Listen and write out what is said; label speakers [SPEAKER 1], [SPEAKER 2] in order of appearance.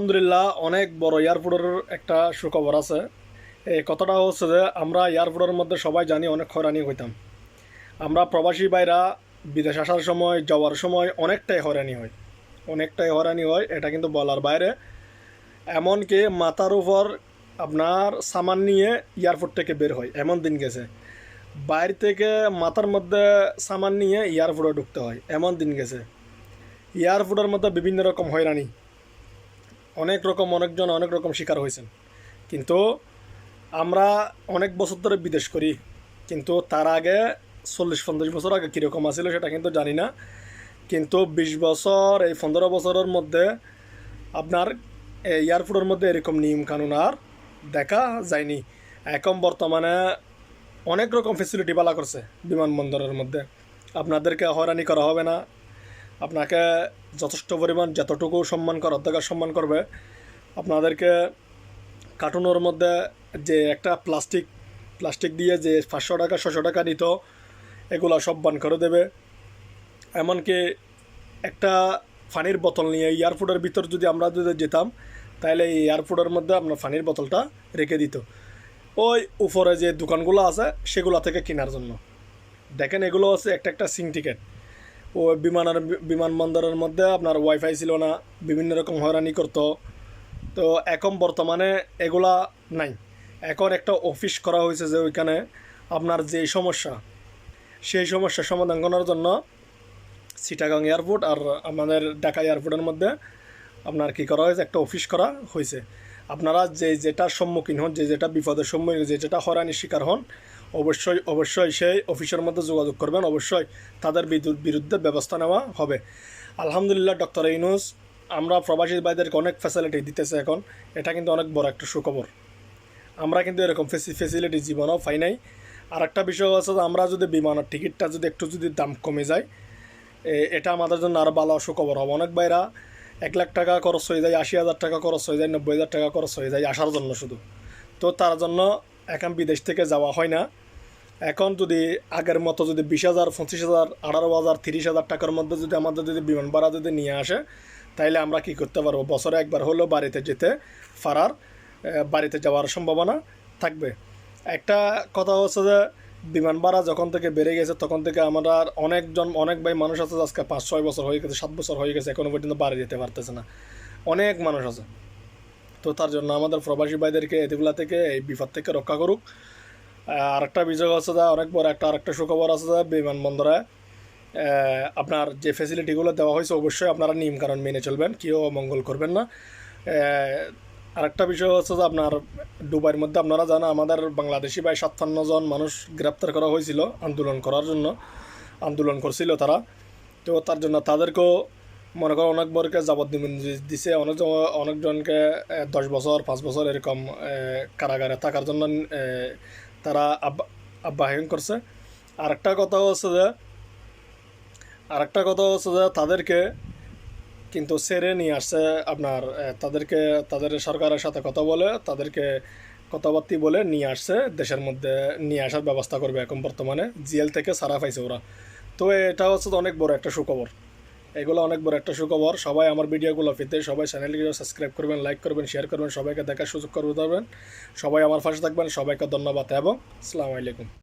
[SPEAKER 1] আলহামদুলিল্লাহ অনেক বড় এয়ারপোর্টের একটা সুখবর আছে। এই কথাটা হচ্ছে যে আমরা এয়ারপোর্টের মধ্যে সবাই জানি অনেক হয়রানি হইতাম। আমরা প্রবাসী ভাইরা বিদেশ আসার সময় যাওয়ার সময় অনেকটাই হয়রানি হয়, এটা কিন্তু বলার বাইরে। এমনকি মাথার উপর আপনার সামান নিয়ে এয়ারপোর্ট থেকে বের হয়, এমন দিন গেছে। বাইরে থেকে মাথার মধ্যে সামান নিয়ে এয়ারপোর্টে ঢুকতে হয়, এমন দিন গেছে। এয়ারপোর্টের মধ্যে বিভিন্ন রকম হয়রানি, অনেকজন অনেক রকম শিকার হয়েছেন। কিন্তু আমরা অনেক বছর ধরে বিদেশ করি, কিন্তু তার আগে 40-50 বছর আগে কীরকম আছিল সেটা কিন্তু জানি না। কিন্তু 20 বছর, এই 15 বছরের মধ্যে আপনার এয়ারপোর্টের মধ্যে এরকম নিয়ম কানুন আর দেখা যায়নি। এখন বর্তমানে অনেক রকম ফেসিলিটি বালা করছে বিমানবন্দরের মধ্যে। আপনাদেরকে হয়রানি করা হবে না, আপনাকে যথেষ্ট পরিমাণ যতটুকু সম্মান করার দরকার সম্মান করবে। আপনাদেরকে কার্টুনের মধ্যে যে একটা প্লাস্টিক দিয়ে যে 500 টাকা 600 টাকা নিত, এগুলো সব বান করে দেবে। এমনকি একটা পানির বোতল নিয়ে এয়ারপোর্টের ভিতর যদি যেতাম, তাহলে এই এয়ারপোর্টের মধ্যে আপনার পানির বোতলটা রেখে দিত ওই উপরে যে দোকানগুলো আছে সেগুলো থেকে কেনার জন্য। দেখেন, এগুলো হচ্ছে একটা সিং টিকেট। ও বিমানবন্দরের মধ্যে আপনার ওয়াইফাই ছিল না, বিভিন্ন রকম হয়রানি করতো। তো এখন বর্তমানে এগুলা নাই। এখন একটা অফিস করা হয়েছে যে ওইখানে আপনার যে সমস্যা, সেই সমস্যার সমাধান করার জন্য চিটাগাং এয়ারপোর্ট আর আমাদের ঢাকা এয়ারপোর্টের মধ্যে আপনার কী করা হয়েছে, একটা অফিস করা হয়েছে। আপনারা যেটার সম্মুখীন হন, যেটা বিপদের সম্মুখীন, যেটা হয়রানির শিকার হন, অবশ্যই সেই অফিসের মধ্যে যোগাযোগ করবেন। অবশ্যই তাদের বিরুদ্ধে ব্যবস্থা নেওয়া হবে। আলহামদুলিল্লাহ, ডক্টর ইউনূস আমরা প্রবাসী ভাইদেরকে অনেক ফ্যাসিলিটি দিতেছে এখন। এটা কিন্তু অনেক বড় একটা সুখবর। আমরা কিন্তু এরকম ফেসিলিটি জীবনেও পাই নাই। আর একটা বিষয় হচ্ছে যে আমরা যদি বিমানের টিকিটটা একটু দাম কমে যায়, এটা আমাদের জন্য আরও ভালো সুখবর হবে। অনেক ভাইরা 1 লাখ টাকা খরচ হয়ে যায়, 80,000 টাকা খরচ হয়ে যায়, 90,000 টাকা খরচ হয়ে যায় আসার জন্য শুধু। তো তার জন্য এখন বিদেশ থেকে যাওয়া হয় না। এখন যদি আগের মতো 20,000, 25,000, 18,000, 30,000 টাকার মধ্যে আমাদের বিমান ভাড়া নিয়ে আসে, তাইলে আমরা কি করতে পারবো, বছরে একবার হলেও বাড়িতে যাওয়ার সম্ভাবনা থাকবে। একটা কথা হচ্ছে যে বিমান ভাড়া যখন থেকে বেড়ে গেছে, তখন থেকে আমরা অনেক ভাই মানুষ আছে আজকে 5-6 বছর হয়ে গেছে, 7 বছর হয়ে গেছে, এখনো পর্যন্ত বাড়ি যেতে পারতেছে না। অনেক মানুষ আছে। তো তার জন্য আমাদের প্রবাসী ভাইদেরকে এগুলা থেকে, এই বিপদ থেকে রক্ষা করুক। আরেকটা বিষয় হচ্ছে যে অনেক বড় আরেকটা সুখবর আছে যে বিমানবন্দরে আপনার যে ফেসিলিটিগুলো দেওয়া হয়েছে, অবশ্যই আপনারা নিয়মকানুন মেনে চলবেন, কেউ অমঙ্গল করবেন না। আরেকটা বিষয় হচ্ছে যে আপনার দুবাইয়ের মধ্যে আপনারা জানেন আমাদের বাংলাদেশি ভাই 57 জন মানুষ গ্রেপ্তার করা হয়েছিল আন্দোলন করছিল তারা। তো তার জন্য তাদেরকেও মনে করো অনেক বড়কে যাবজ্জীবন দিছে, অনেকজনকে 10 বছর 5 বছর এরকম কারাগারে থাকার জন্য তারা আহ্বান করছে। আরেকটা কথা হচ্ছে যে তাদেরকে কিন্তু ছেড়ে নিয়ে আসছে আপনার, তাদের সরকারের সাথে তাদেরকে কথাবার্তি বলে নিয়ে আসছে, দেশের মধ্যে নিয়ে আসার ব্যবস্থা করবে এখন বর্তমানে। জেল থেকে ছাড়া পাইছে ওরা। তো এটা হচ্ছে অনেক বড় একটা সুখবর। এগুলো অনেক বড় একটা সুখবর। সবাই আমার ভিডিওগুলো পেতে সবাই চ্যানেলটিকে সাবস্ক্রাইব করবেন, লাইক করবেন, শেয়ার করবেন, সবাইকে দেখার সুযোগ করে দেবেন। সবাই আমার পাশে থাকবেন। সবাইকে ধন্যবাদ এবং আসসালামু আলাইকুম।